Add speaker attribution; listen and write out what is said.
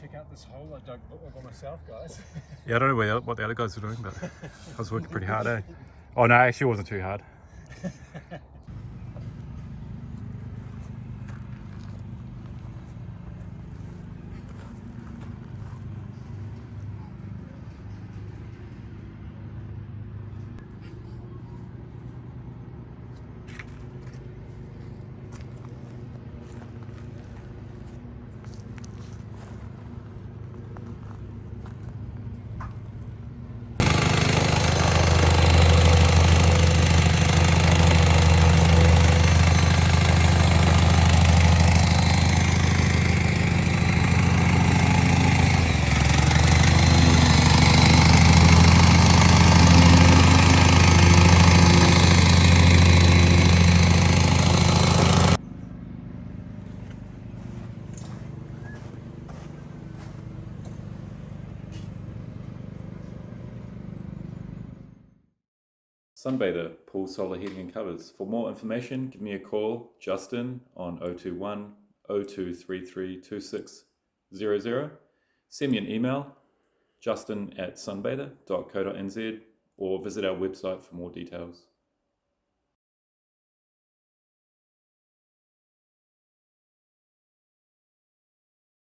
Speaker 1: check out this hole I dug all by myself, guys.
Speaker 2: Yeah, I don't know what the other guys were doing, but I was working pretty hard, eh? Oh no, actually it wasn't too hard. Sunbather, pool solar heating and covers. For more information, give me a call, Justin, on 021 0233 2600. Send me an email, justin@sunbather.co.nz, or visit our website for more details.